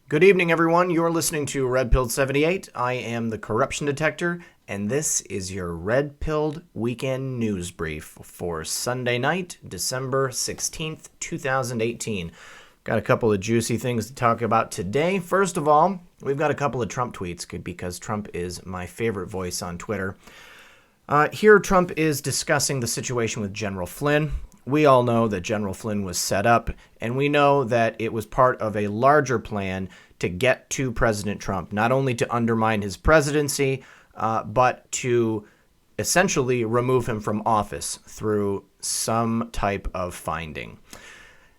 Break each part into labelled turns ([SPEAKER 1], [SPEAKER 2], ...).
[SPEAKER 1] Good evening, everyone. You're listening to Redpilled 78. I am the corruption detector, and this is your Redpilled weekend news brief for Sunday night, December 16th, 2018. Got a couple of juicy things to talk about today. First of all, we've got a couple of Trump tweets because Trump is my favorite voice on Twitter. Here, Trump is discussing the situation with General Flynn. We all know that General Flynn was set up, and we know that it was part of a larger plan to get to President Trump, not only to undermine his presidency, but to essentially remove him from office through some type of finding.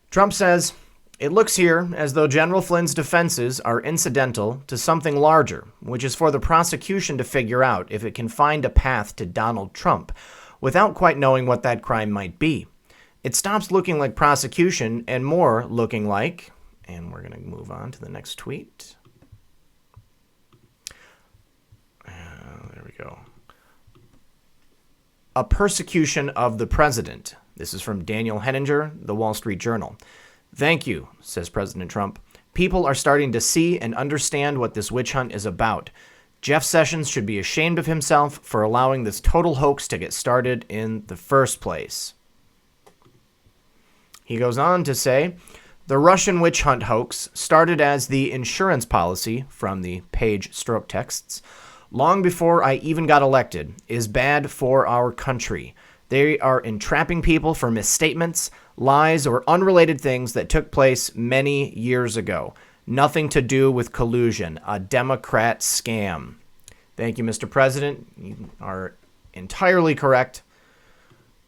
[SPEAKER 1] Trump says, "It looks here as though General Flynn's defenses are incidental to something larger, which is for the prosecution to figure out if it can find a path to Donald Trump without quite knowing what that crime might be. It stops looking like prosecution and more looking like," and we're going to move on to the next tweet. There we go. "A persecution of the president." This is from Daniel Henninger, The Wall Street Journal. "Thank you," says President Trump. "People are starting to see and understand what this witch hunt is about. Jeff Sessions should be ashamed of himself for allowing this total hoax to get started in the first place." He goes on to say, "The Russian witch hunt hoax started as the insurance policy," from the page stroke texts, "long before I even got elected, is bad for our country. They are entrapping people for misstatements, lies, or unrelated things that took place many years ago. Nothing to do with collusion, a Democrat scam." Thank you, Mr. President. You are entirely correct.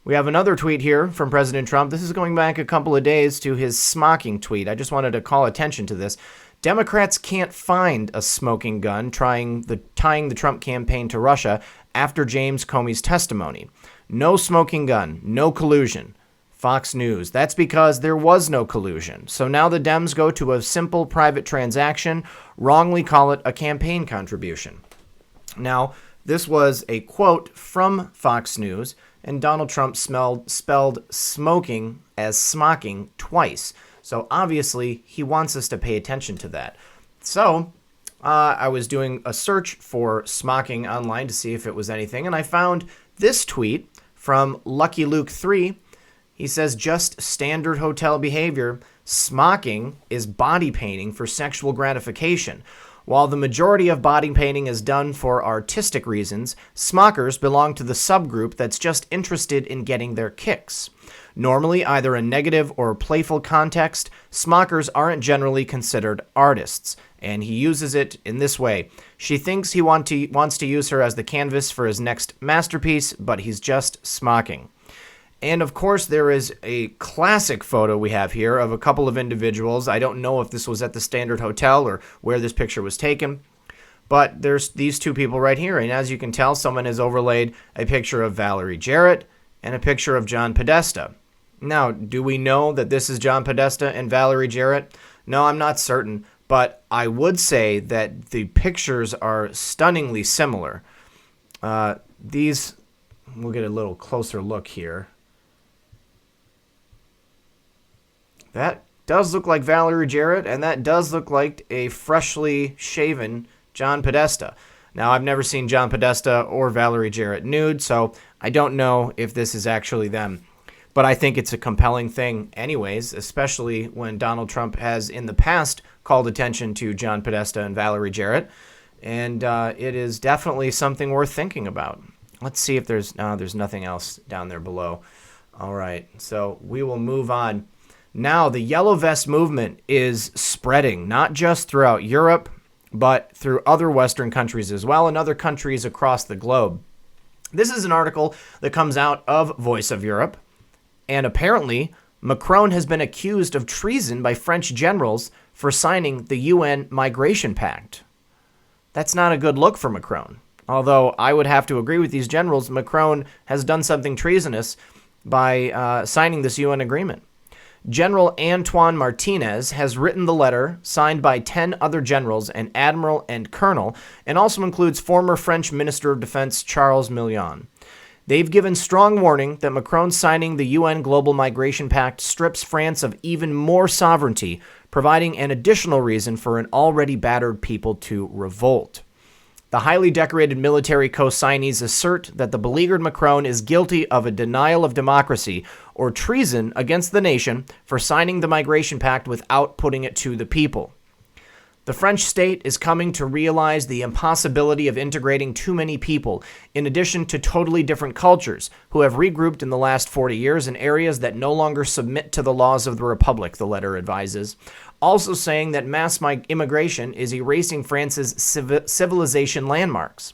[SPEAKER 1] We have another tweet here from President Trump. This is going back a couple of days to his smocking tweet. I just wanted to call attention to this. "Democrats can't find a smoking gun tying the Trump campaign to Russia after James Comey's testimony. No smoking gun, no collusion." Fox News. "That's because there was no collusion. So now the Dems go to a simple private transaction, wrongly call it a campaign contribution." Now, this was a quote from Fox News, and Donald Trump spelled smoking as smocking twice. So obviously, he wants us to pay attention to that. So I was doing a search for smocking online to see if it was anything, and I found this tweet from Lucky Luke 3. He says, "Just standard hotel behavior. Smocking is body painting for sexual gratification. While the majority of body painting is done for artistic reasons, smockers belong to the subgroup that's just interested in getting their kicks. Normally, either a negative or playful context, smockers aren't generally considered artists." And he uses it in this way. "She thinks he wants to use her as the canvas for his next masterpiece, but he's just smocking." And of course, there is a classic photo we have here of a couple of individuals. I don't know if this was at the Standard Hotel or where this picture was taken, but there's these two people right here. And as you can tell, someone has overlaid a picture of Valerie Jarrett and a picture of John Podesta. Now, do we know that this is John Podesta and Valerie Jarrett? No, I'm not certain, but I would say that the pictures are stunningly similar. We'll get a little closer look here. That does look like Valerie Jarrett, and that does look like a freshly shaven John Podesta. Now, I've never seen John Podesta or Valerie Jarrett nude, so I don't know if this is actually them. But I think it's a compelling thing anyways, especially when Donald Trump has in the past called attention to John Podesta and Valerie Jarrett, and it is definitely something worth thinking about. Let's see if there's nothing else down there below. All right, so we will move on. Now, the Yellow Vest movement is spreading, not just throughout Europe, but through other Western countries as well, and other countries across the globe. This is an article that comes out of Voice of Europe, and apparently, Macron has been accused of treason by French generals for signing the UN Migration Pact. That's not a good look for Macron. Although I would have to agree with these generals, Macron has done something treasonous by signing this UN agreement. General Antoine Martinez has written the letter, signed by 10 other generals, an admiral and colonel, and also includes former French Minister of Defense Charles Million. They've given strong warning that Macron signing the UN Global Migration Pact strips France of even more sovereignty, providing an additional reason for an already battered people to revolt. The highly decorated military co-signees assert that the beleaguered Macron is guilty of a denial of democracy or treason against the nation for signing the Migration Pact without putting it to the people. The French state is coming to realize the impossibility of integrating too many people, in addition to totally different cultures, who have regrouped in the last 40 years in areas that no longer submit to the laws of the Republic, the letter advises, also saying that mass immigration is erasing France's civilization landmarks.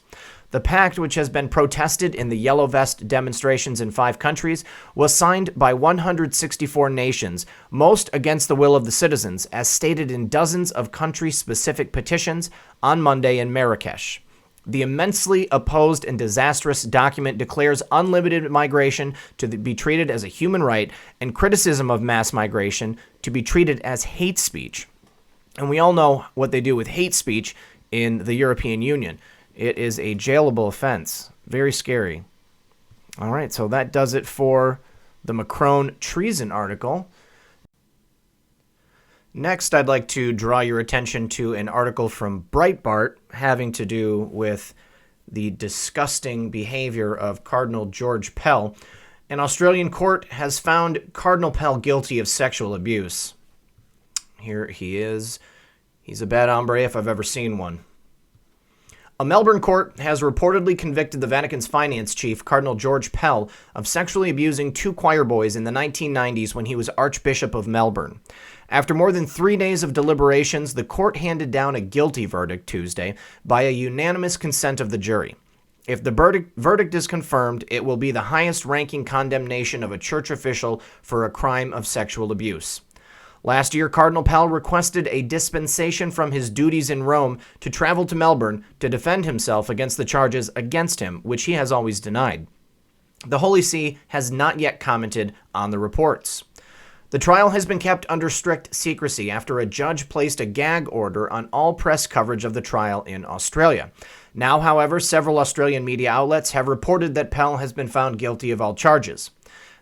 [SPEAKER 1] The pact, which has been protested in the Yellow Vest demonstrations in 5 countries, was signed by 164 nations, most against the will of the citizens, as stated in dozens of country-specific petitions on Monday in Marrakesh. The immensely opposed and disastrous document declares unlimited migration to be treated as a human right and criticism of mass migration to be treated as hate speech. And we all know what they do with hate speech in the European Union. It is a jailable offense. Very scary. All right, so that does it for the Macron treason article. Next, I'd like to draw your attention to an article from Breitbart having to do with the disgusting behavior of Cardinal George Pell. An Australian court has found Cardinal Pell guilty of sexual abuse. Here he is. He's a bad hombre if I've ever seen one. A Melbourne court has reportedly convicted the Vatican's finance chief, Cardinal George Pell, of sexually abusing 2 choir boys in the 1990s when he was Archbishop of Melbourne. After more than 3 days of deliberations, the court handed down a guilty verdict Tuesday by a unanimous consent of the jury. If the verdict is confirmed, it will be the highest-ranking condemnation of a church official for a crime of sexual abuse. Last year, Cardinal Pell requested a dispensation from his duties in Rome to travel to Melbourne to defend himself against the charges against him, which he has always denied. The Holy See has not yet commented on the reports. The trial has been kept under strict secrecy after a judge placed a gag order on all press coverage of the trial in Australia. Now, however, several Australian media outlets have reported that Pell has been found guilty of all charges.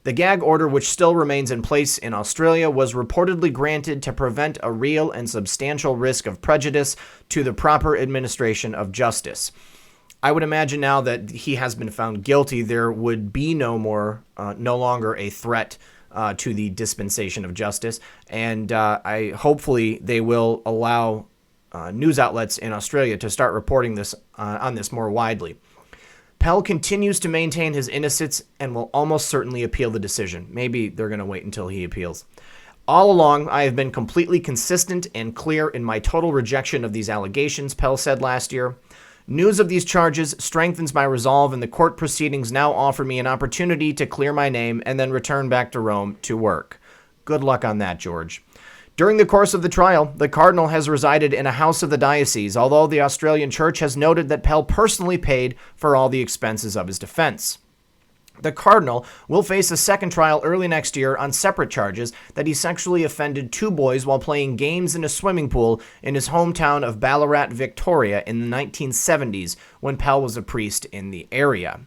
[SPEAKER 1] The gag order, which still remains in place in Australia, was reportedly granted to prevent a real and substantial risk of prejudice to the proper administration of justice. I would imagine now that he has been found guilty, there would be no longer a threat to the dispensation of justice, and hopefully they will allow news outlets in Australia to start reporting this on this more widely. Pell continues to maintain his innocence and will almost certainly appeal the decision. Maybe they're going to wait until he appeals. All along, I have been completely consistent and clear in my total rejection of these allegations, Pell said last year. News of these charges strengthens my resolve, and the court proceedings now offer me an opportunity to clear my name and then return back to Rome to work. Good luck on that, George. During the course of the trial, the cardinal has resided in a house of the diocese, although the Australian Church has noted that Pell personally paid for all the expenses of his defense. The cardinal will face a second trial early next year on separate charges that he sexually offended 2 boys while playing games in a swimming pool in his hometown of Ballarat, Victoria in the 1970s when Pell was a priest in the area.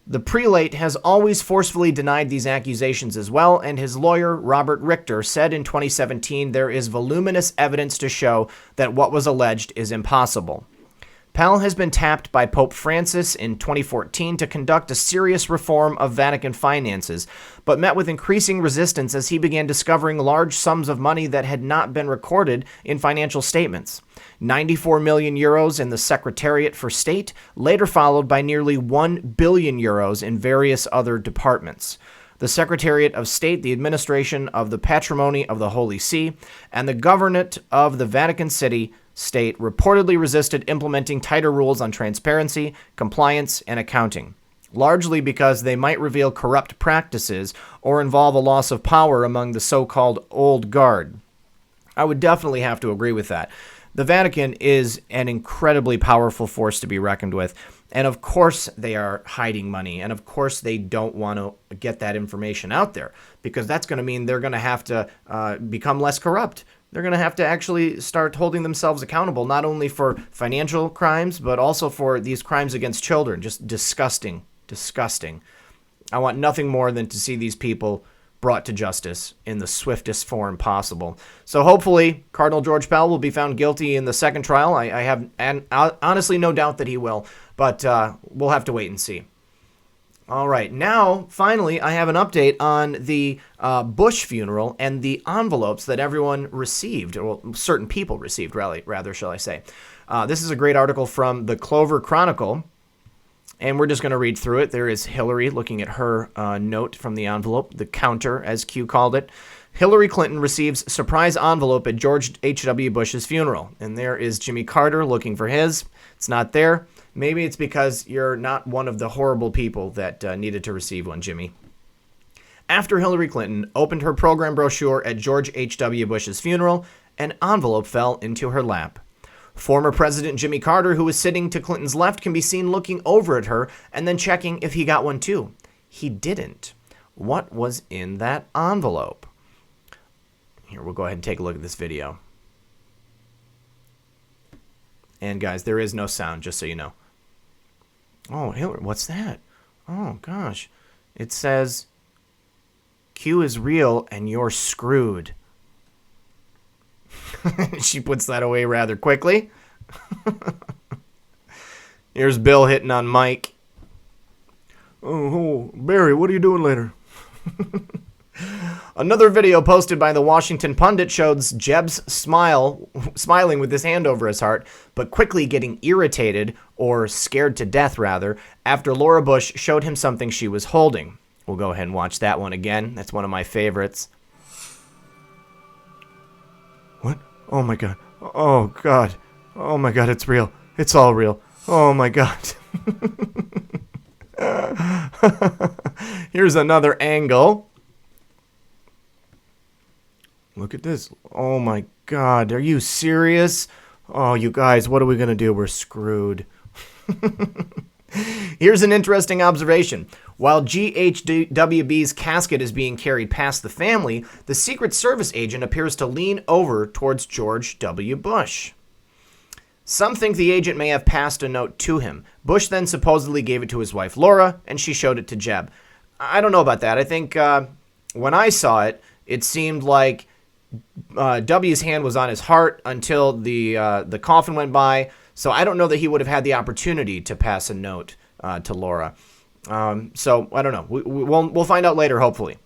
[SPEAKER 1] The prelate has always forcefully denied these accusations as well, and his lawyer, Robert Richter, said in 2017 there is voluminous evidence to show that what was alleged is impossible. Pell has been tapped by Pope Francis in 2014 to conduct a serious reform of Vatican finances, but met with increasing resistance as he began discovering large sums of money that had not been recorded in financial statements. 94 million euros in the Secretariat for State, later followed by nearly 1 billion euros in various other departments. The Secretariat of State, the administration of the patrimony of the Holy See, and the government of the Vatican City State reportedly resisted implementing tighter rules on transparency, compliance, and accounting, largely because they might reveal corrupt practices or involve a loss of power among the so-called old guard. I would definitely have to agree with that. The Vatican is an incredibly powerful force to be reckoned with, and of course they are hiding money, and of course they don't want to get that information out there, because that's going to mean they're going to have to become less corrupt. They're going to have to actually start holding themselves accountable, not only for financial crimes, but also for these crimes against children. Just disgusting, disgusting. I want nothing more than to see these people brought to justice in the swiftest form possible. So hopefully Cardinal George Pell will be found guilty in the second trial. I have honestly no doubt that he will, but we'll have to wait and see. All right, now, finally, I have an update on the Bush funeral and the envelopes that everyone received, or certain people received, rather, shall I say. This is a great article from the Clover Chronicle, and we're just going to read through it. There is Hillary looking at her note from the envelope, the counter, as Q called it. Hillary Clinton receives surprise envelope at George H.W. Bush's funeral. And there is Jimmy Carter looking for his. It's not there. Maybe it's because you're not one of the horrible people that needed to receive one, Jimmy. After Hillary Clinton opened her program brochure at George H.W. Bush's funeral, an envelope fell into her lap. Former President Jimmy Carter, who was sitting to Clinton's left, can be seen looking over at her and then checking if he got one too. He didn't. What was in that envelope? Here, we'll go ahead and take a look at this video. And guys, there is no sound, just so you know. Oh, Hillary, what's that? Oh, gosh. It says, Q is real and you're screwed. She puts that away rather quickly. Here's Bill hitting on Mike. Oh, Barry, what are you doing later? Another video posted by the Washington Pundit shows Jeb's smiling with his hand over his heart, but quickly getting irritated, or scared to death rather, after Laura Bush showed him something she was holding. We'll go ahead and watch that one again. That's one of my favorites. What? Oh my God. Oh God. Oh my God, it's real. It's all real. Oh my God. Here's another angle. Look at this. Oh my God. Are you serious? Oh, you guys, what are we going to do? We're screwed. Here's an interesting observation. While GHWB's casket is being carried past the family, the Secret Service agent appears to lean over towards George W. Bush. Some think the agent may have passed a note to him. Bush then supposedly gave it to his wife Laura, and she showed it to Jeb. I don't know about that. I think when I saw it, it seemed like W's hand was on his heart until the coffin went by. So I don't know that he would have had the opportunity to pass a note to Laura. So I don't know. We'll find out later, hopefully.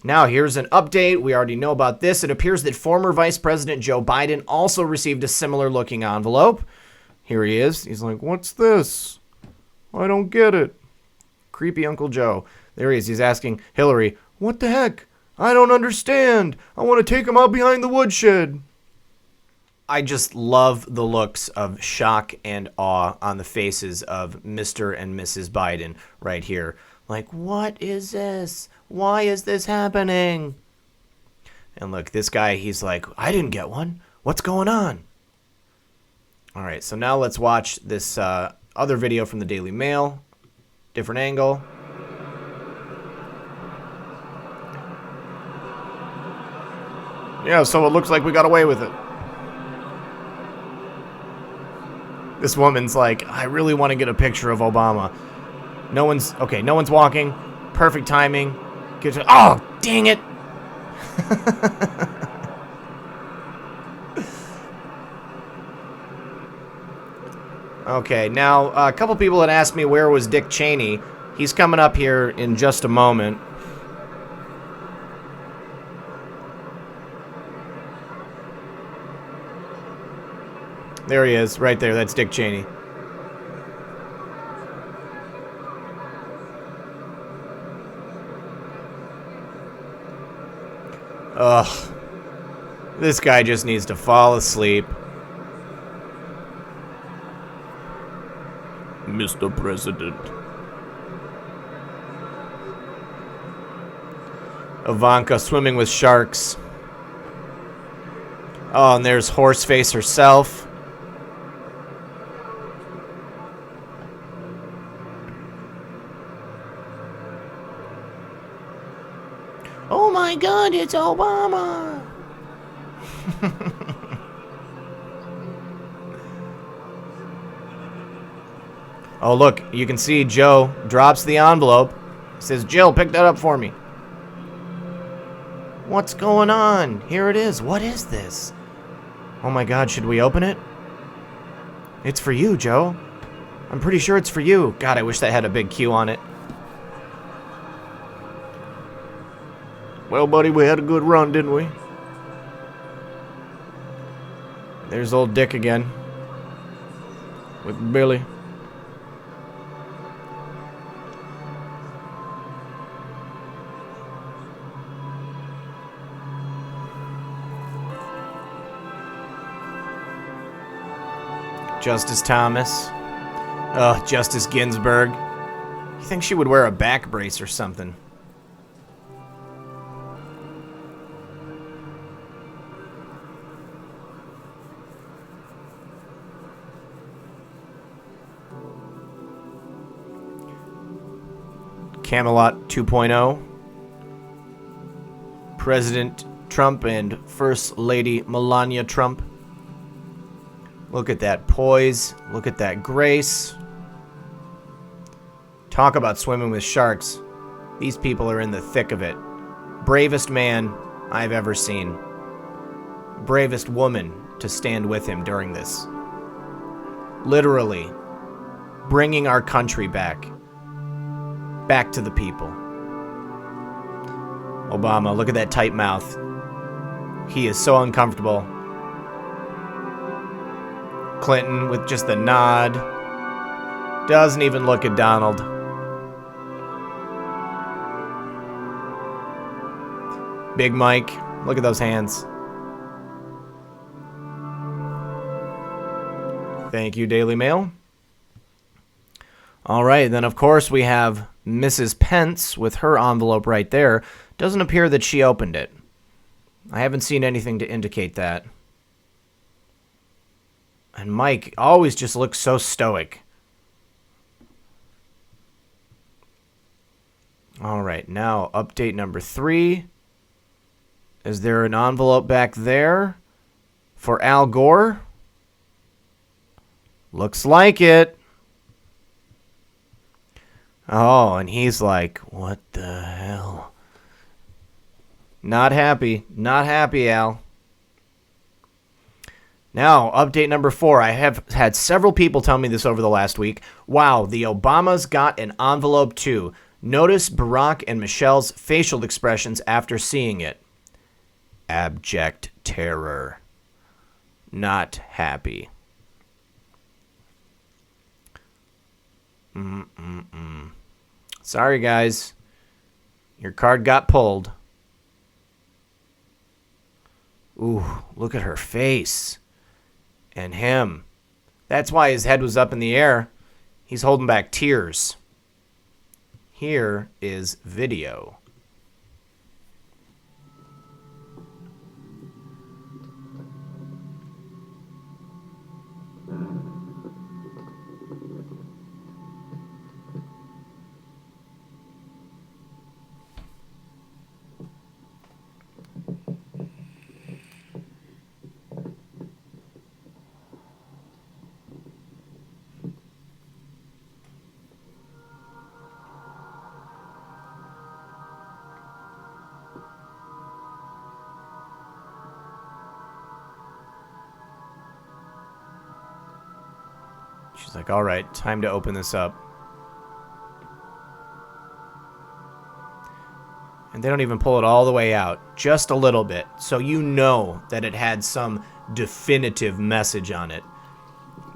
[SPEAKER 1] Now, here's an update. We already know about this. It appears that former Vice President Joe Biden also received a similar-looking envelope. Here he is. He's like, what's this? I don't get it. Creepy Uncle Joe. There he is. He's asking Hillary, what the heck? I don't understand. I want to take him out behind the woodshed. I just love the looks of shock and awe on the faces of Mr. and Mrs. Biden right here. Like, what is this? Why is this happening? And look, this guy, he's like, I didn't get one. What's going on? All right, so now let's watch this other video from the Daily Mail. Different angle. Yeah, so it looks like we got away with it. This woman's like, I really want to get a picture of Obama. No one's walking. Perfect timing. Oh, dang it. Okay, now a couple people had asked me where was Dick Cheney. He's coming up here in just a moment. There he is, right there. That's Dick Cheney. Ugh. This guy just needs to fall asleep. Mr. President. Ivanka swimming with sharks. Oh, and there's Horseface herself. Oh my God, it's Obama! Oh, look, you can see Joe drops the envelope. Says, Jill, pick that up for me. What's going on? Here it is. What is this? Oh my God, should we open it? It's for you, Joe. I'm pretty sure it's for you. God, I wish that had a big Q on it. Well, buddy, we had a good run, didn't we? There's old Dick again. With Billy. Justice Thomas. Justice Ginsburg. You think she would wear a back brace or something? Camelot 2.0. President Trump and First Lady Melania Trump. Look at that poise. Look at that grace. Talk about swimming with sharks. These people are in the thick of it. Bravest man I've ever seen. Bravest woman to stand with him during this. Literally bringing our country back. Back to the people. Obama, look at that tight mouth. He is so uncomfortable. Clinton with just a nod. Doesn't even look at Donald. Big Mike, look at those hands. Thank you, Daily Mail. All right, then of course we have Mrs. Pence with her envelope right there. Doesn't appear that she opened it. I haven't seen anything to indicate that. And Mike always just looks so stoic. All right, now update number 3. Is there an envelope back there for Al Gore? Looks like it. Oh, and he's like, what the hell? Not happy. Not happy, Al. Now, update number 4. I have had several people tell me this over the last week. Wow, the Obamas got an envelope too. Notice Barack and Michelle's facial expressions after seeing it. Abject terror. Not happy. Sorry, guys. Your card got pulled. Ooh, look at her face. And him. That's why his head was up in the air. He's holding back tears. Here is video. She's like, all right, time to open this up. And they don't even pull it all the way out, just a little bit, so you know that it had some definitive message on it.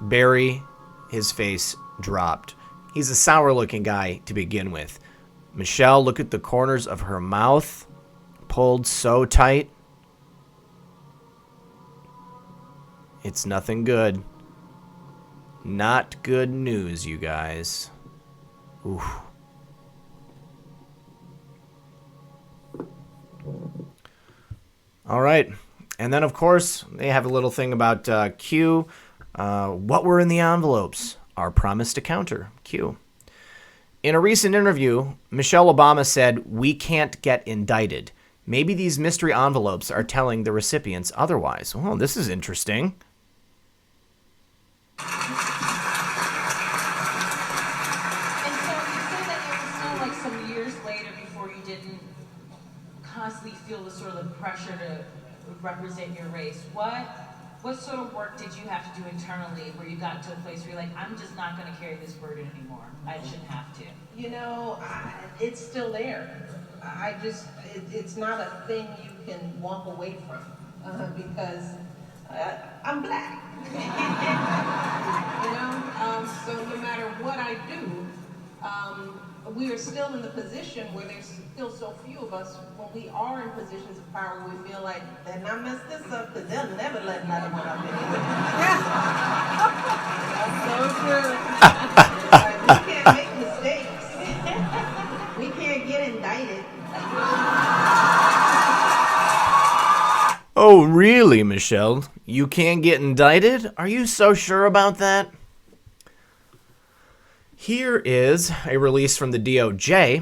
[SPEAKER 1] Barry, his face dropped. He's a sour-looking guy to begin with. Michelle, look at the corners of her mouth, pulled so tight. It's nothing good. Not good news, you guys. Oof. All right. And then, of course, they have a little thing about Q. What were in the envelopes? Our promise to counter. Q. In a recent interview, Michelle Obama said, "We can't get indicted. Maybe these mystery envelopes are telling the recipients otherwise." Well, this is interesting.
[SPEAKER 2] constantly feel the sort of pressure to represent your race. What sort of work did you have to do internally where you got to a place where you're like, I'm just not going to carry this burden anymore. I shouldn't have to.
[SPEAKER 3] You know, it's still there. It's not a thing you can walk away from because I'm black. You know, so no matter what I do, we are still in the position where there's still so few of us when we are in positions of power where we feel like, then I mess this up because they'll never let another one up anyway. That's so true. We can't make mistakes. We can't get indicted.
[SPEAKER 1] Oh, really, Michelle? You can't get indicted? Are you so sure about that? Here is a release from the DOJ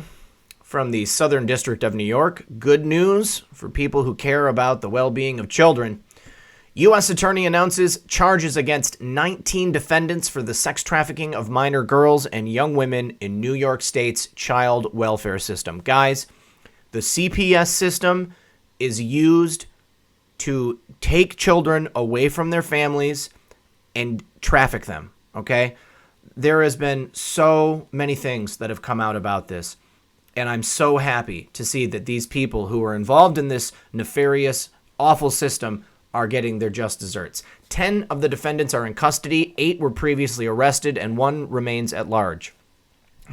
[SPEAKER 1] from the Southern District of New York. Good news for people who care about the well-being of children. U.S. Attorney announces charges against 19 defendants for the sex trafficking of minor girls and young women in New York State's child welfare system. Guys, the CPS system is used to take children away from their families and traffic them, okay? There has been so many things that have come out about this, and I'm so happy to see that these people who are involved in this nefarious, awful system are getting their just desserts. 10 of the defendants are in custody, 8 were previously arrested, and 1 remains at large.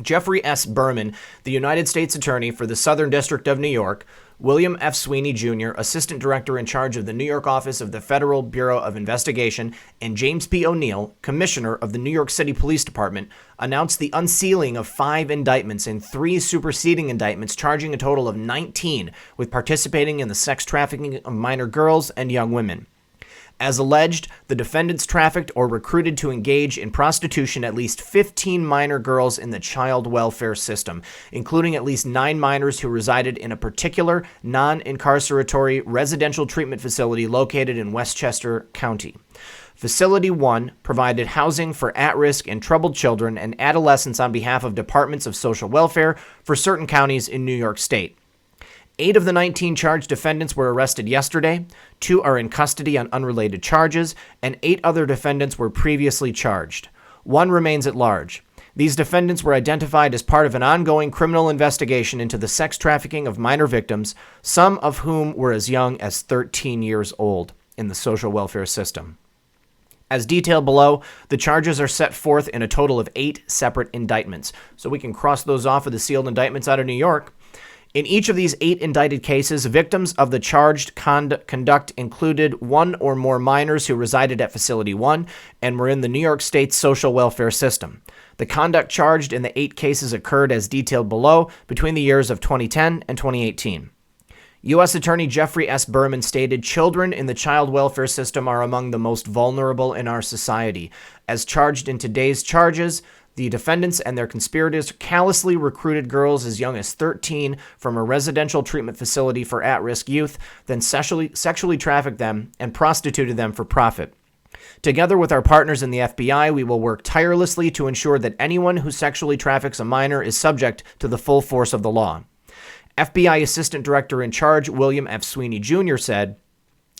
[SPEAKER 1] Jeffrey S. Berman, the United States Attorney for the Southern District of New York, William F. Sweeney, Jr., Assistant Director in charge of the New York office of the Federal Bureau of Investigation, and James P. O'Neill, Commissioner of the New York City Police Department, announced the unsealing of 5 indictments and 3 superseding indictments, charging a total of 19 with participating in the sex trafficking of minor girls and young women. As alleged, the defendants trafficked or recruited to engage in prostitution at least 15 minor girls in the child welfare system, including at least 9 minors who resided in a particular non-incarceratory residential treatment facility located in Westchester County. Facility 1 provided housing for at-risk and troubled children and adolescents on behalf of departments of social welfare for certain counties in New York State. 8 of the 19 charged defendants were arrested yesterday, 2 are in custody on unrelated charges, and 8 other defendants were previously charged. 1 remains at large. These defendants were identified as part of an ongoing criminal investigation into the sex trafficking of minor victims, some of whom were as young as 13 years old in the social welfare system. As detailed below, the charges are set forth in a total of 8 separate indictments, so we can cross those off of the sealed indictments out of New York. In each of these 8 indicted cases, victims of the charged conduct included 1 or more minors who resided at Facility 1 and were in the New York State social welfare system. The conduct charged in the 8 cases occurred as detailed below between the years of 2010 and 2018. U.S. Attorney Jeffrey S. Berman stated, "Children in the child welfare system are among the most vulnerable in our society. As charged in today's charges, the defendants and their conspirators callously recruited girls as young as 13 from a residential treatment facility for at-risk youth, then sexually trafficked them and prostituted them for profit. Together with our partners in the FBI, we will work tirelessly to ensure that anyone who sexually traffics a minor is subject to the full force of the law." FBI Assistant Director in Charge William F. Sweeney, Jr. said,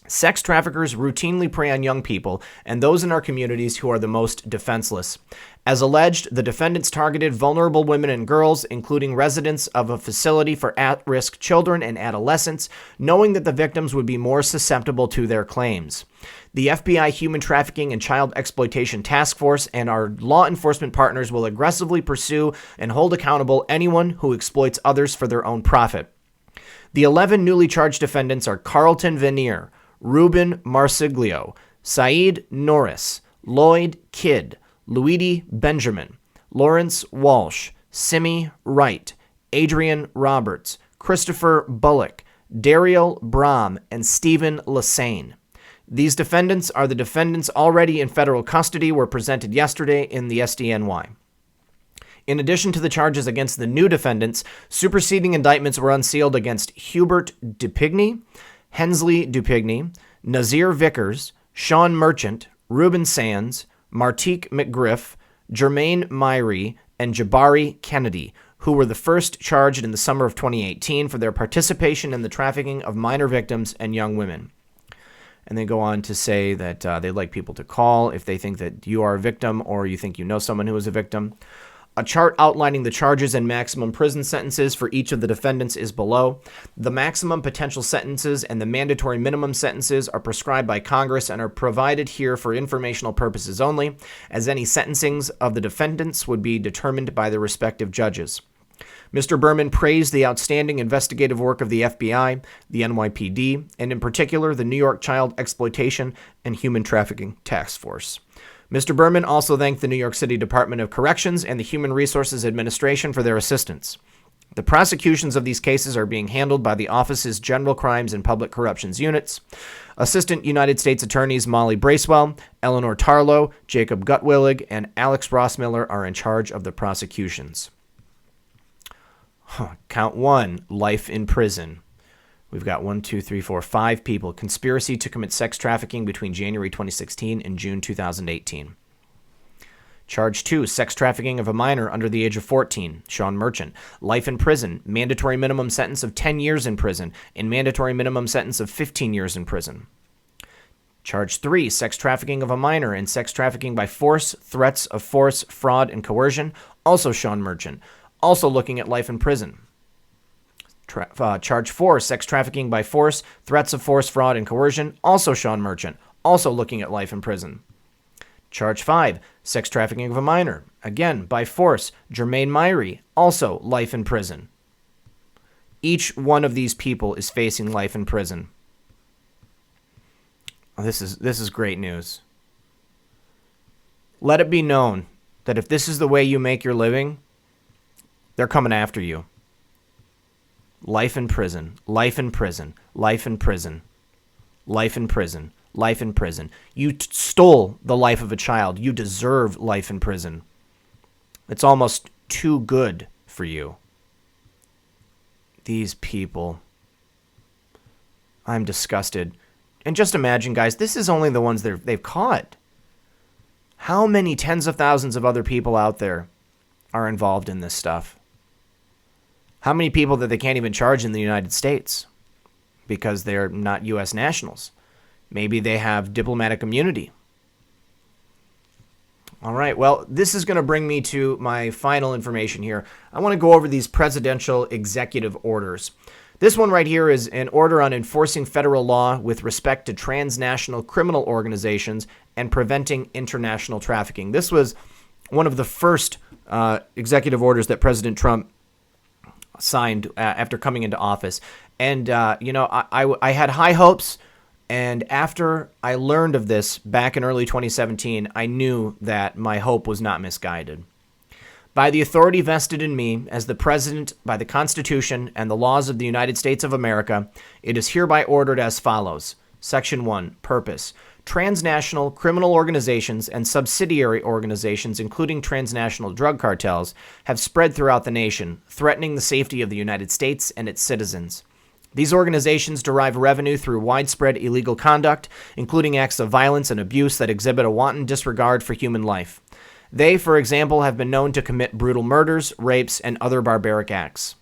[SPEAKER 1] "Sex traffickers routinely prey on young people and those in our communities who are the most defenseless. As alleged, the defendants targeted vulnerable women and girls, including residents of a facility for at-risk children and adolescents, knowing that the victims would be more susceptible to their claims. The FBI Human Trafficking and Child Exploitation Task Force and our law enforcement partners will aggressively pursue and hold accountable anyone who exploits others for their own profit." The 11 newly charged defendants are Carlton Vanier, Ruben Marsiglio, Saeed Norris, Lloyd Kidd, Luigi Benjamin, Lawrence Walsh, Simi Wright, Adrian Roberts, Christopher Bullock, Daryl Brom, and Stephen Lassane. These defendants are the defendants already in federal custody were presented yesterday in the SDNY. In addition to the charges against the new defendants, superseding indictments were unsealed against Hubert Dupigny, Hensley Dupigny, Nazir Vickers, Sean Merchant, Reuben Sands, Martique McGriff, Jermaine Myrie, and Jabari Kennedy, who were the first charged in the summer of 2018 for their participation in the trafficking of minor victims and young women. And they go on to say that they'd like people to call if they think that you are a victim or you think you know someone who is a victim. A chart outlining the charges and maximum prison sentences for each of the defendants is below. The maximum potential sentences and the mandatory minimum sentences are prescribed by Congress and are provided here for informational purposes only, as any sentencings of the defendants would be determined by the respective judges. Mr. Berman praised the outstanding investigative work of the FBI, the NYPD, and in particular the New York Child Exploitation and Human Trafficking Task Force. Mr. Berman also thanked the New York City Department of Corrections and the Human Resources Administration for their assistance. The prosecutions of these cases are being handled by the office's General Crimes and Public Corruptions Units. Assistant United States Attorneys Molly Bracewell, Eleanor Tarlow, Jacob Gutwillig, and Alex Rossmiller are in charge of the prosecutions. Count 1, life in prison. We've got 5 people. Conspiracy to commit sex trafficking between January 2016 and June 2018. Charge 2, sex trafficking of a minor under the age of 14, Sean Merchant. Life in prison, mandatory minimum sentence of 10 years in prison, and mandatory minimum sentence of 15 years in prison. Charge 3, sex trafficking of a minor and sex trafficking by force, threats of force, fraud, and coercion, also Sean Merchant, also looking at life in prison. Charge 4, sex trafficking by force, threats of force, fraud, and coercion, also Sean Merchant, also looking at life in prison. Charge 5, sex trafficking of a minor, again, by force, Jermaine Myrie, also life in prison. Each one of these people is facing life in prison. Oh, this is great news. Let it be known that if this is the way you make your living, they're coming after you. Life in prison, life in prison, life in prison, life in prison, life in prison. You stole the life of a child. You deserve life in prison. It's almost too good for you. These people. I'm disgusted. And just imagine, guys, this is only the ones they've caught. How many tens of thousands of other people out there are involved in this stuff? How many people that they can't even charge in the United States because they're not U.S. nationals? Maybe they have diplomatic immunity. All right, well, this is going to bring me to my final information here. I want to go over these presidential executive orders. This one right here is an order on enforcing federal law with respect to transnational criminal organizations and preventing international trafficking. This was one of the first executive orders that President Trump signed after coming into office. And, I had high hopes. And after I learned of this back in early 2017, I knew that my hope was not misguided. By the authority vested in me as the President by the Constitution and the laws of the United States of America, it is hereby ordered as follows. Section 1, Purpose. Transnational criminal organizations and subsidiary organizations, including transnational drug cartels, have spread throughout the nation, threatening the safety of the United States and its citizens. These organizations derive revenue through widespread illegal conduct, including acts of violence and abuse that exhibit a wanton disregard for human life. They, for example, have been known to commit brutal murders, rapes, and other barbaric acts.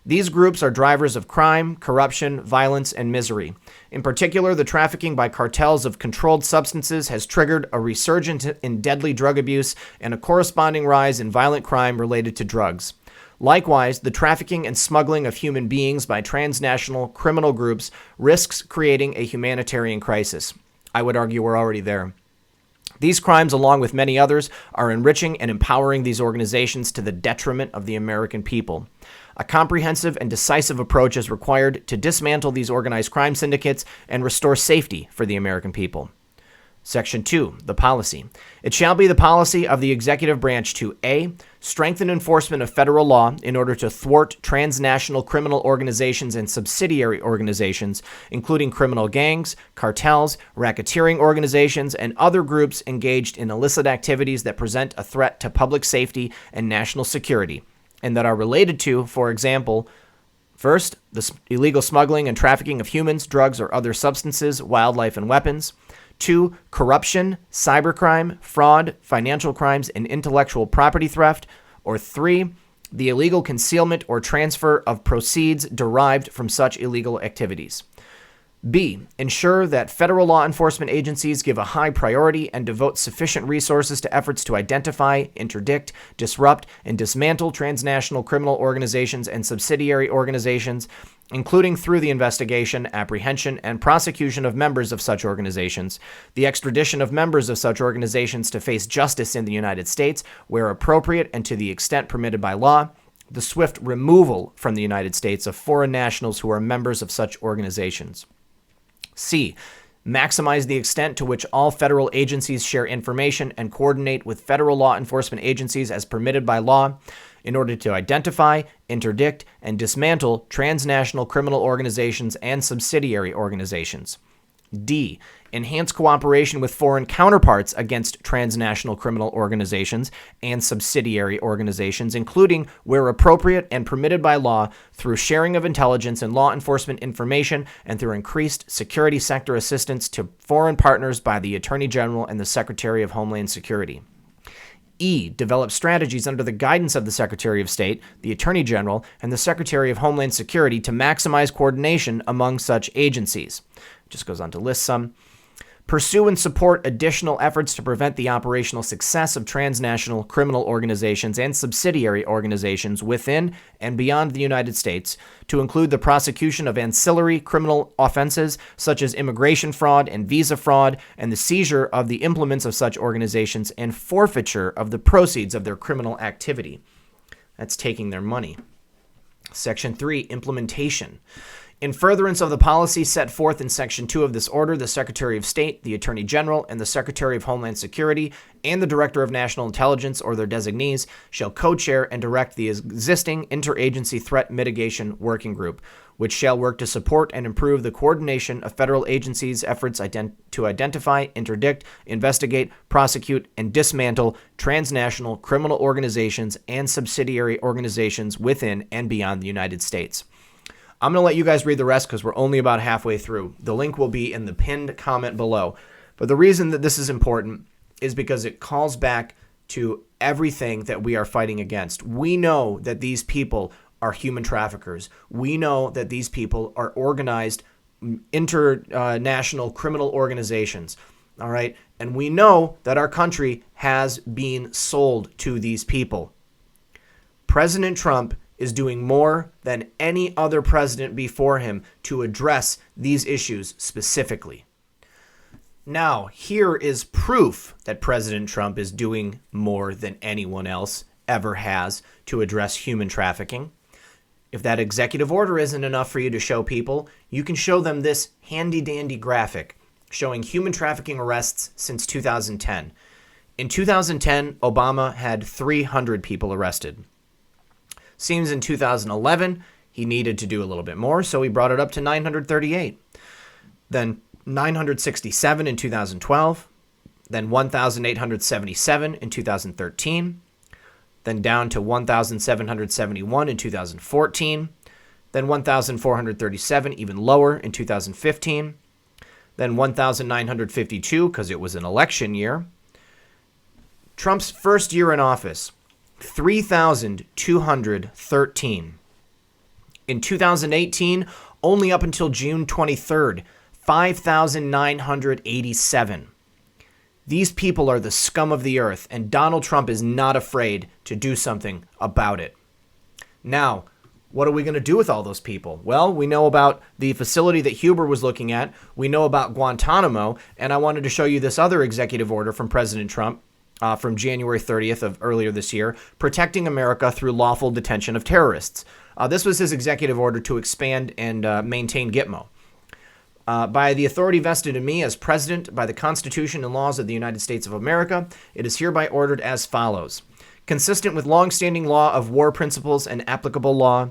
[SPEAKER 1] These groups are drivers of crime, corruption, violence, and misery. In particular, the trafficking by cartels of controlled substances has triggered a resurgence in deadly drug abuse and a corresponding rise in violent crime related to drugs. Likewise, the trafficking and smuggling of human beings by transnational criminal groups risks creating a humanitarian crisis. I would argue we're already there. These crimes, along with many others, are enriching and empowering these organizations to the detriment of the American people. A comprehensive and decisive approach is required to dismantle these organized crime syndicates and restore safety for the American people. Section 2, the policy. It shall be the policy of the executive branch to A, strengthen enforcement of federal law in order to thwart transnational criminal organizations and subsidiary organizations, including criminal gangs, cartels, racketeering organizations, and other groups engaged in illicit activities that present a threat to public safety and national security, and that are related to, for example, first, the illegal smuggling and trafficking of humans, drugs, or other substances, wildlife, and weapons. 2, corruption, cybercrime, fraud, financial crimes, and intellectual property theft. Or 3, the illegal concealment or transfer of proceeds derived from such illegal activities. B. Ensure that federal law enforcement agencies give a high priority and devote sufficient resources to efforts to identify, interdict, disrupt, and dismantle transnational criminal organizations and subsidiary organizations, including through the investigation, apprehension, and prosecution of members of such organizations, the extradition of members of such organizations to face justice in the United States where appropriate and to the extent permitted by law, the swift removal from the United States of foreign nationals who are members of such organizations. C. Maximize the extent to which all federal agencies share information and coordinate with federal law enforcement agencies as permitted by law in order to identify, interdict, and dismantle transnational criminal organizations and subsidiary organizations. D. Enhance cooperation with foreign counterparts against transnational criminal organizations and subsidiary organizations, including, where appropriate and permitted by law, through sharing of intelligence and law enforcement information and through increased security sector assistance to foreign partners by the Attorney General and the Secretary of Homeland Security. E. Develop strategies under the guidance of the Secretary of State, the Attorney General, and the Secretary of Homeland Security to maximize coordination among such agencies. It just goes on to list some. Pursue and support additional efforts to prevent the operational success of transnational criminal organizations and subsidiary organizations within and beyond the United States, to include the prosecution of ancillary criminal offenses such as immigration fraud and visa fraud, and the seizure of the implements of such organizations and forfeiture of the proceeds of their criminal activity. That's taking their money. Section 3, implementation. In furtherance of the policy set forth in Section 2 of this order, the Secretary of State, the Attorney General, and the Secretary of Homeland Security, and the Director of National Intelligence or their designees shall co-chair and direct the existing Interagency Threat Mitigation Working Group, which shall work to support and improve the coordination of federal agencies' efforts to identify, interdict, investigate, prosecute, and dismantle transnational criminal organizations and subsidiary organizations within and beyond the United States. I'm going to let you guys read the rest because we're only about halfway through. The link will be in the pinned comment below. But the reason that this is important is because it calls back to everything that we are fighting against. We know that these people are human traffickers. We know that these people are organized international criminal organizations. All right. And we know that our country has been sold to these people. President Trump is doing more than any other president before him to address these issues specifically. Now, here is proof that President Trump is doing more than anyone else ever has to address human trafficking. If that executive order isn't enough for you to show people, you can show them this handy-dandy graphic showing human trafficking arrests since 2010. In 2010, Obama had 300 people arrested. Seems in 2011, he needed to do a little bit more, so he brought it up to 938. Then 967 in 2012, then 1,877 in 2013, then down to 1,771 in 2014, then 1,437, even lower, in 2015, then 1,952 because it was an election year. Trump's first year in office, 3,213. In 2018, only up until June 23rd, 5,987. These people are the scum of the earth, and Donald Trump is not afraid to do something about it. Now, what are we going to do with all those people? Well, we know about the facility that Huber was looking at. We know about Guantanamo, and I wanted to show you this other executive order from President Trump from January 30th of earlier this year, protecting America through lawful detention of terrorists. This was his executive order to expand and maintain Gitmo. By the authority vested in me as president by the Constitution and laws of the United States of America, it is hereby ordered as follows. Consistent with longstanding law of war principles and applicable law,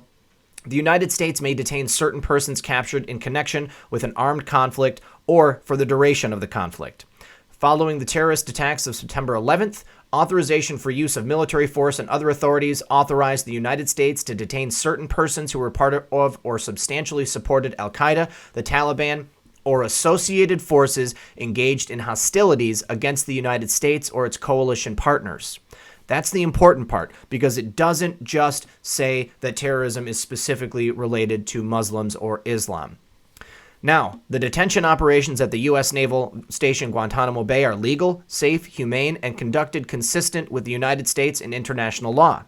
[SPEAKER 1] the United States may detain certain persons captured in connection with an armed conflict or for the duration of the conflict. Following the terrorist attacks of September 11th, authorization for use of military force and other authorities authorized the United States to detain certain persons who were part of or substantially supported Al-Qaeda, the Taliban, or associated forces engaged in hostilities against the United States or its coalition partners. That's the important part, because it doesn't just say that terrorism is specifically related to Muslims or Islam. Now, the detention operations at the U.S. Naval Station Guantanamo Bay are legal, safe, humane, and conducted consistent with the United States and international law.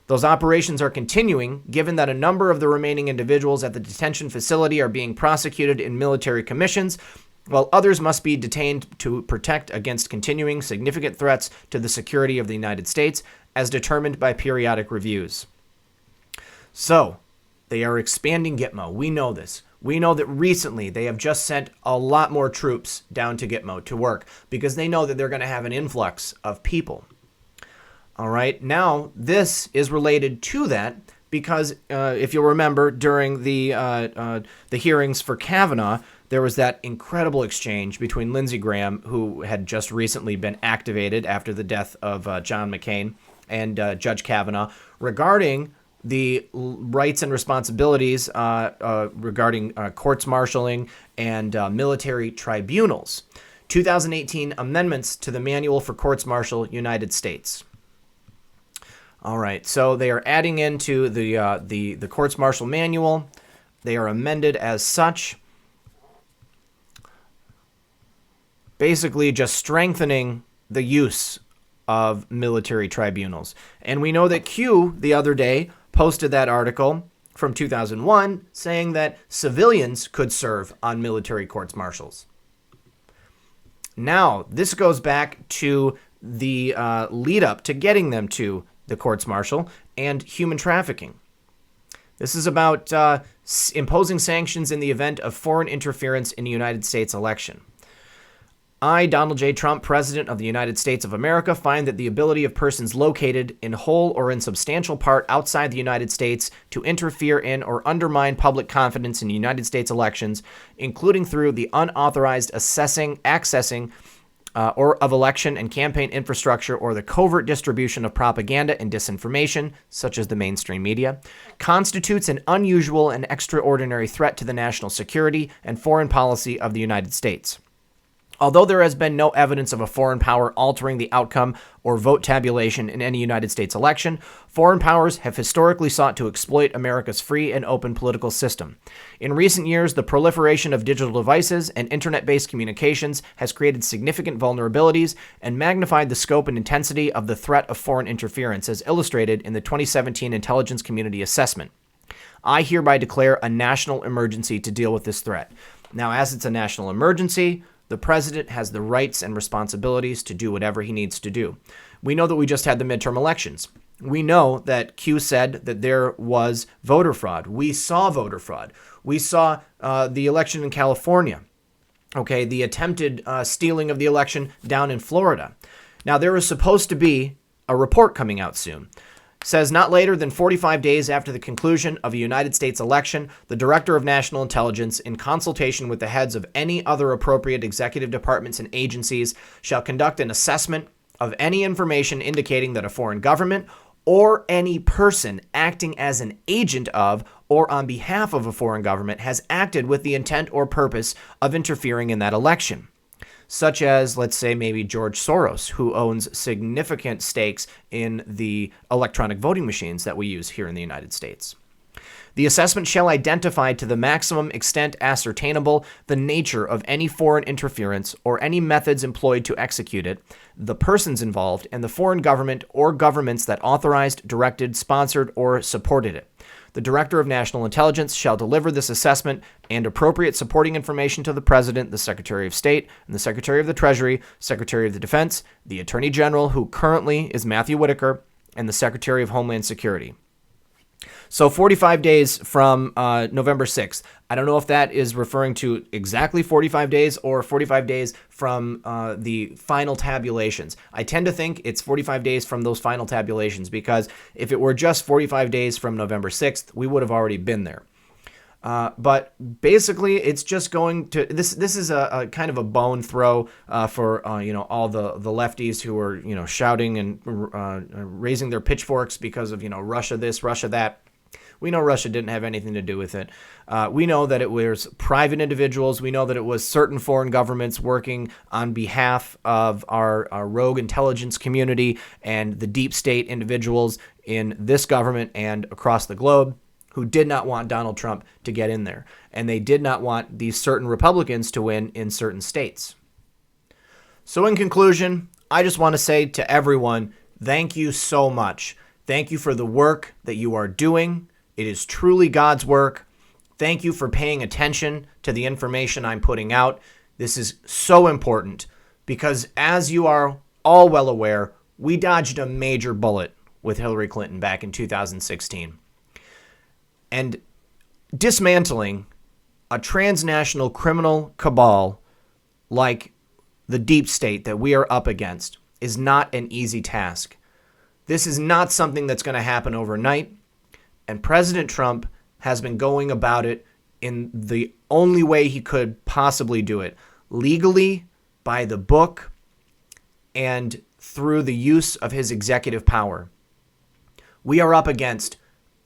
[SPEAKER 1] Those operations are continuing, given that a number of the remaining individuals at the detention facility are being prosecuted in military commissions, while others must be detained to protect against continuing significant threats to the security of the United States, as determined by periodic reviews. So, they are expanding Gitmo. We know this. We know that recently they have just sent a lot more troops down to Gitmo to work because they know that they're going to have an influx of people. All right. Now, this is related to that because if you'll remember, during the hearings for Kavanaugh, there was that incredible exchange between Lindsey Graham, who had just recently been activated after the death of John McCain, and Judge Kavanaugh regarding the rights and responsibilities regarding courts-martialing and military tribunals. 2018 amendments to the Manual for Courts-Martial United States. All right, so they are adding into the courts-martial manual. They are amended as such, basically just strengthening the use of military tribunals. And we know that Q the other day posted that article from 2001 saying that civilians could serve on military courts-martials. Now, this goes back to the lead up to getting them to the courts-martial and human trafficking. This is about imposing sanctions in the event of foreign interference in the United States election. I, Donald J. Trump, President of the United States of America, find that the ability of persons located in whole or in substantial part outside the United States to interfere in or undermine public confidence in United States elections, including through the unauthorized accessing or of election and campaign infrastructure or the covert distribution of propaganda and disinformation, such as the mainstream media, constitutes an unusual and extraordinary threat to the national security and foreign policy of the United States. Although there has been no evidence of a foreign power altering the outcome or vote tabulation in any United States election, foreign powers have historically sought to exploit America's free and open political system. In recent years, the proliferation of digital devices and internet-based communications has created significant vulnerabilities and magnified the scope and intensity of the threat of foreign interference, as illustrated in the 2017 Intelligence Community Assessment. I hereby declare a national emergency to deal with this threat. Now, as it's a national emergency, the president has the rights and responsibilities to do whatever he needs to do. We know that we just had the midterm elections. We know that Q said that there was voter fraud. We saw voter fraud. We saw the election in California. Okay, the attempted stealing of the election down in Florida. Now, there is supposed to be a report coming out soon. Says not later than 45 days after the conclusion of a United States election, the Director of National Intelligence, in consultation with the heads of any other appropriate executive departments and agencies, shall conduct an assessment of any information indicating that a foreign government or any person acting as an agent of or on behalf of a foreign government has acted with the intent or purpose of interfering in that election. Such as, let's say, maybe George Soros, who owns significant stakes in the electronic voting machines that we use here in the United States. The assessment shall identify to the maximum extent ascertainable the nature of any foreign interference or any methods employed to execute it, the persons involved, and the foreign government or governments that authorized, directed, sponsored, or supported it. The Director of National Intelligence shall deliver this assessment and appropriate supporting information to the President, the Secretary of State, and the Secretary of the Treasury, Secretary of the Defense, the Attorney General, who currently is Matthew Whitaker, and the Secretary of Homeland Security. So 45 days from November 6th. I don't know if that is referring to exactly 45 days or 45 days from the final tabulations. I tend to think it's 45 days from those final tabulations because if it were just 45 days from November 6th, we would have already been there. But basically, it's just going to this is a kind of a bone throw for all the lefties who are shouting and raising their pitchforks because of Russia this, Russia that. We know Russia didn't have anything to do with it. We know that it was private individuals. We know that it was certain foreign governments working on behalf of our rogue intelligence community and the deep state individuals in this government and across the globe who did not want Donald Trump to get in there. And they did not want these certain Republicans to win in certain states. So in conclusion, I just want to say to everyone, thank you so much. Thank you for the work that you are doing. It is truly God's work. Thank you for paying attention to the information I'm putting out. This is so important because, as you are all well aware, we dodged a major bullet with Hillary Clinton back in 2016. And dismantling a transnational criminal cabal like the deep state that we are up against is not an easy task. This is not something that's going to happen overnight, and President Trump has been going about it in the only way he could possibly do it, legally, by the book, and through the use of his executive power. We are up against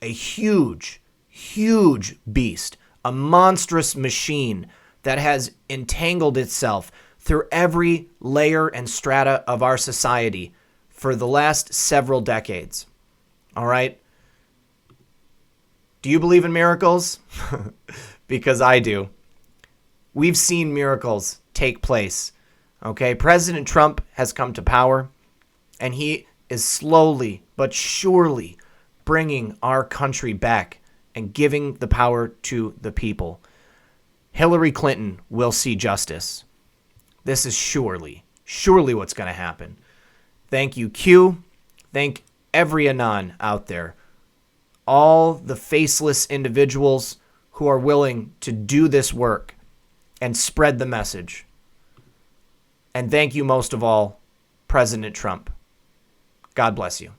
[SPEAKER 1] a huge, huge beast, a monstrous machine that has entangled itself through every layer and strata of our society for the last several decades. All right? Do you believe in miracles? Because I do. We've seen miracles take place. Okay? President Trump has come to power, and he is slowly but surely bringing our country back and giving the power to the people. Hillary Clinton will see justice. This is surely what's going to happen. Thank you, Q. Thank every Anon out there. All the faceless individuals who are willing to do this work and spread the message. And thank you most of all, President Trump. God bless you.